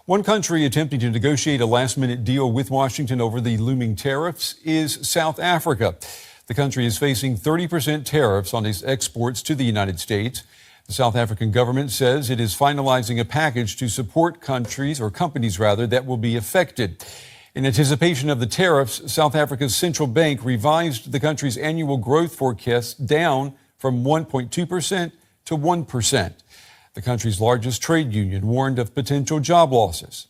One country attempting to negotiate a last-minute deal with Washington over the looming tariffs is South Africa. The country is facing 30% tariffs on its exports to the United States. The South African government says it is finalizing a package to support companies that will be affected. In anticipation of the tariffs, South Africa's central bank revised the country's annual growth forecast down from 1.2% to 1%. The country's largest trade union warned of potential job losses.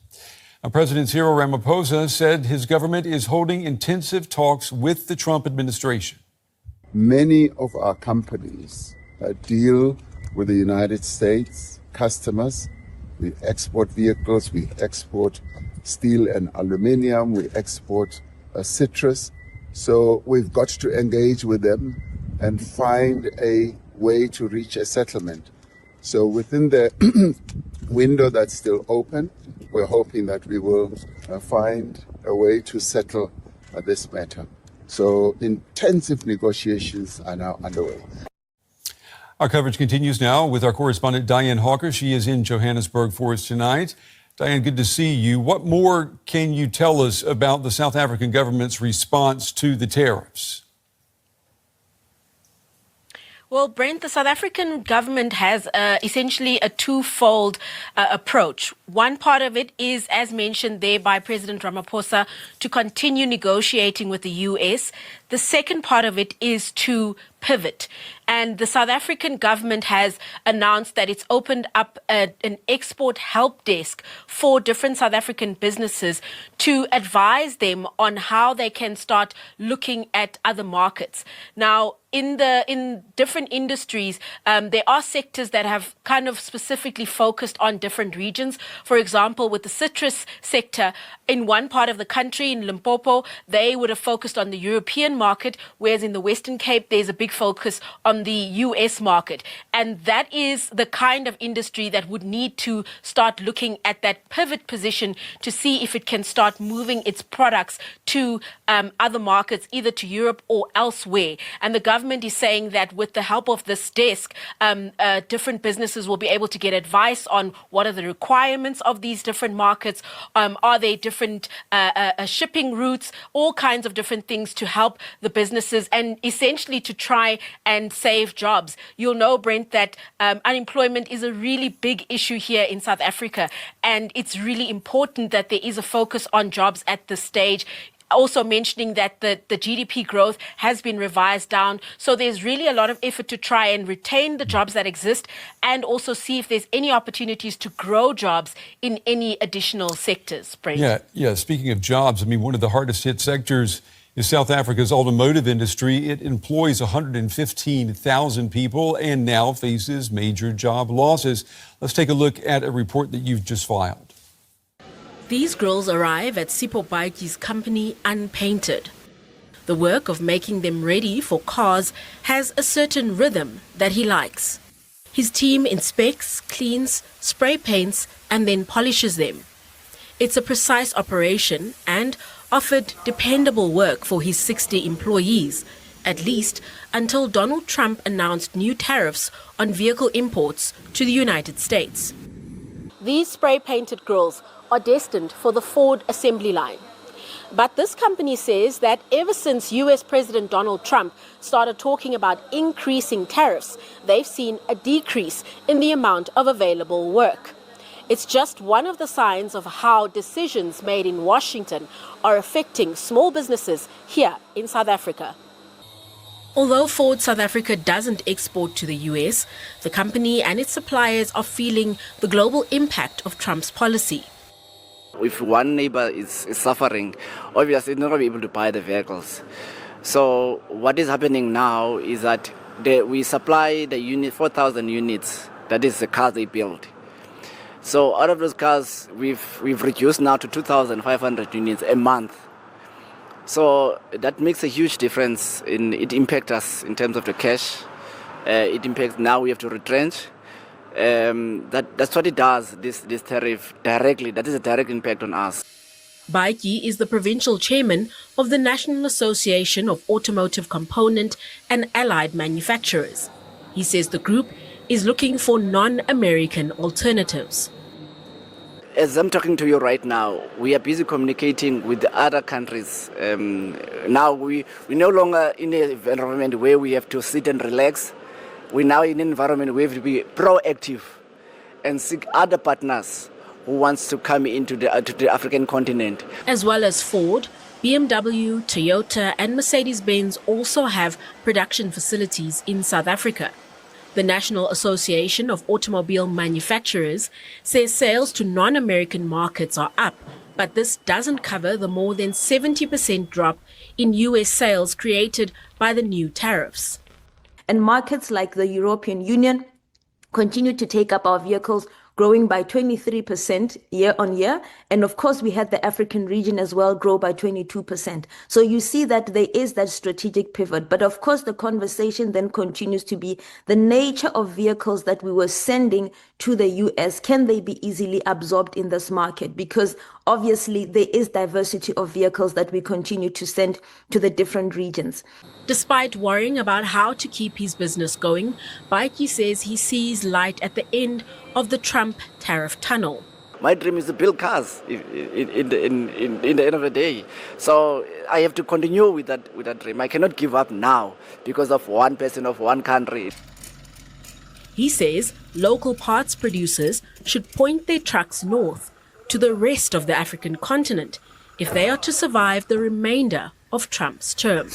Now, President Cyril Ramaphosa said his government is holding intensive talks with the Trump administration. Many of our companies deal with the United States customers. We export vehicles, we export steel and aluminium, we export citrus. So we've got to engage with them and find a way to reach a settlement. So within the window that's still open, we're hoping that we will find a way to settle this matter. So intensive negotiations are now underway. Our coverage continues now with our correspondent Diane Hawker. She is in Johannesburg for us tonight. Diane, good to see you. What more can you tell us about the South African government's response to the tariffs? Well, Brent, the South African government has essentially a twofold approach. One part of it is, as mentioned there by President Ramaphosa, to continue negotiating with the U.S. The second part of it is to pivot. And the South African government has announced that it's opened up an export help desk for different South African businesses to advise them on how they can start looking at other markets. Now, in different industries, there are sectors that have kind of specifically focused on different regions. For example, with the citrus sector, in one part of the country, in Limpopo, they would have focused on the European market, whereas in the Western Cape, there's a big focus on the US market. And that is the kind of industry that would need to start looking at that pivot position to see if it can start moving its products to other markets, either to Europe or elsewhere. And the government is saying that with the help of this desk, different businesses will be able to get advice on what are the requirements of these different markets, are there different shipping routes, all kinds of different things to help the businesses and essentially to try and save jobs. You'll know, Brent, that unemployment is a really big issue here in South Africa, and it's really important that there is a focus on jobs at this stage. Also mentioning that the GDP growth has been revised down. So there's really a lot of effort to try and retain the jobs that exist and also see if there's any opportunities to grow jobs in any additional sectors, Brent. Yeah. Speaking of jobs, I mean, one of the hardest hit sectors is South Africa's automotive industry. It employs 115,000 people and now faces major job losses. Let's take a look at a report that you've just filed. These girls arrive at Sipho Baitji's company unpainted. The work of making them ready for cars has a certain rhythm that he likes. His team inspects, cleans, spray paints, and then polishes them. It's a precise operation and offered dependable work for his 60 employees, at least until Donald Trump announced new tariffs on vehicle imports to the United States. These spray-painted girls are destined for the Ford assembly line. But this company says that ever since US President Donald Trump started talking about increasing tariffs, they've seen a decrease in the amount of available work. It's just one of the signs of how decisions made in Washington are affecting small businesses here in South Africa. Although Ford South Africa doesn't export to the US, the company and its suppliers are feeling the global impact of Trump's policy. If one neighbor is suffering, obviously it's not going to be able to buy the vehicles. So what is happening now is that we supply the unit 4,000 units. That is the cars they build. So out of those cars, we've reduced now to 2,500 units a month. So that makes a huge difference. It impacts us in terms of the cash. It impacts now we have to retrench. That's what it does, this tariff directly. That is a direct impact on us. Baitji is the provincial chairman of the National Association of Automotive Component and Allied Manufacturers. He says the group is looking for non-American alternatives. As I'm talking to you right now, we are busy communicating with the other countries. Now we're no longer in an environment where we have to sit and relax. We're now in an environment where we have to be proactive and seek other partners who wants to come into to the African continent. As well as Ford, BMW, Toyota and Mercedes-Benz also have production facilities in South Africa. The National Association of Automobile Manufacturers says sales to non-American markets are up, but this doesn't cover the more than 70% drop in US sales created by the new tariffs. And markets like the European Union continue to take up our vehicles, growing by 23% year on year. And of course, we had the African region as well grow by 22%. So you see that there is that strategic pivot. But of course, the conversation then continues to be the nature of vehicles that we were sending to the US. Can they be easily absorbed in this market? Because obviously, there is diversity of vehicles that we continue to send to the different regions. Despite worrying about how to keep his business going, Baiki says he sees light at the end of the Trump tariff tunnel. My dream is to build cars in the end of the day. So I have to continue with that dream. I cannot give up now because of one person of one country. He says local parts producers should point their trucks north to the rest of the African continent if they are to survive the remainder of Trump's term.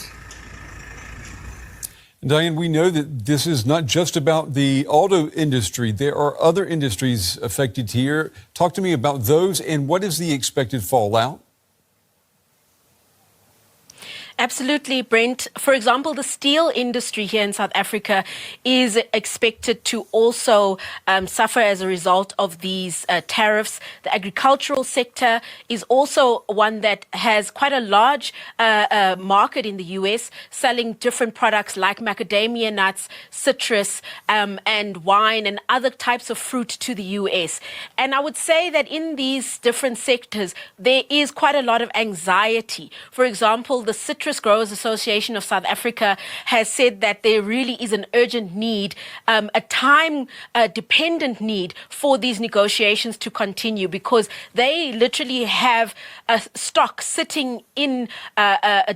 Diane, we know that this is not just about the auto industry. There are other industries affected here. Talk to me about those and what is the expected fallout? Absolutely, Brent. For example, the steel industry here in South Africa is expected to also suffer as a result of these tariffs. The agricultural sector is also one that has quite a large market in the US, selling different products like macadamia nuts, citrus, and wine and other types of fruit to the US. And I would say that in these different sectors, there is quite a lot of anxiety. For example, the Citrus Growers Association of South Africa has said that there really is an urgent need, a time-dependent need for these negotiations to continue because they literally have a stock sitting in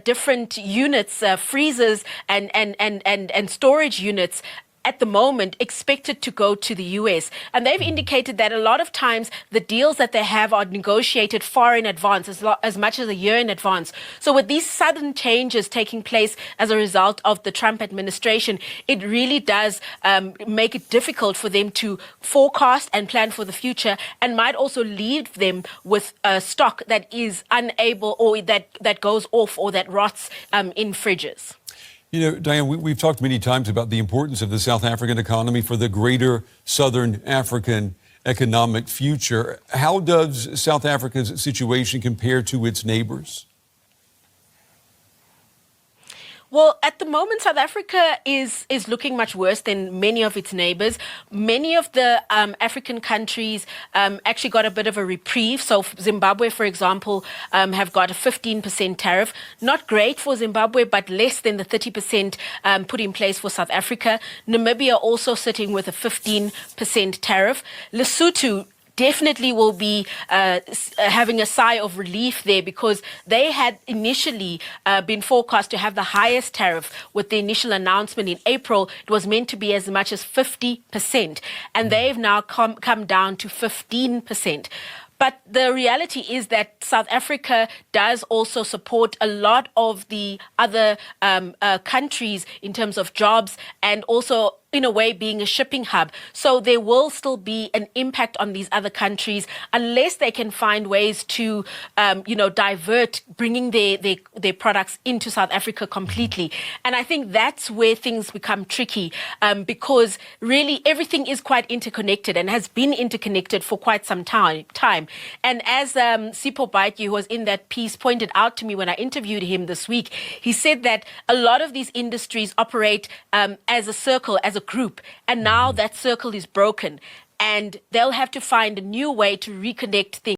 different units, freezers and storage units at the moment expected to go to the US. And they've indicated that a lot of times the deals that they have are negotiated far in advance, as much as a year in advance. So with these sudden changes taking place as a result of the Trump administration, it really does make it difficult for them to forecast and plan for the future and might also leave them with a stock that is unable or that goes off or that rots in fridges. You know, Diane, we've talked many times about the importance of the South African economy for the greater Southern African economic future. How does South Africa's situation compare to its neighbors? Well, at the moment, South Africa is looking much worse than many of its neighbors. Many of the African countries actually got a bit of a reprieve. So Zimbabwe, for example, have got a 15% tariff. Not great for Zimbabwe, but less than the 30% put in place for South Africa. Namibia also sitting with a 15% tariff. Lesotho definitely will be having a sigh of relief there because they had initially been forecast to have the highest tariff. With the initial announcement in April, it was meant to be as much as 50%, and they've now come down to 15%. But the reality is that South Africa does also support a lot of the other countries in terms of jobs and also in a way being a shipping hub. So there will still be an impact on these other countries unless they can find ways to, divert bringing their products into South Africa completely. And I think that's where things become tricky because really everything is quite interconnected and has been interconnected for quite some time. And as Sipho Baiki, who was in that piece, pointed out to me when I interviewed him this week, he said that a lot of these industries operate as a circle, as a group, and now that circle is broken and they'll have to find a new way to reconnect things.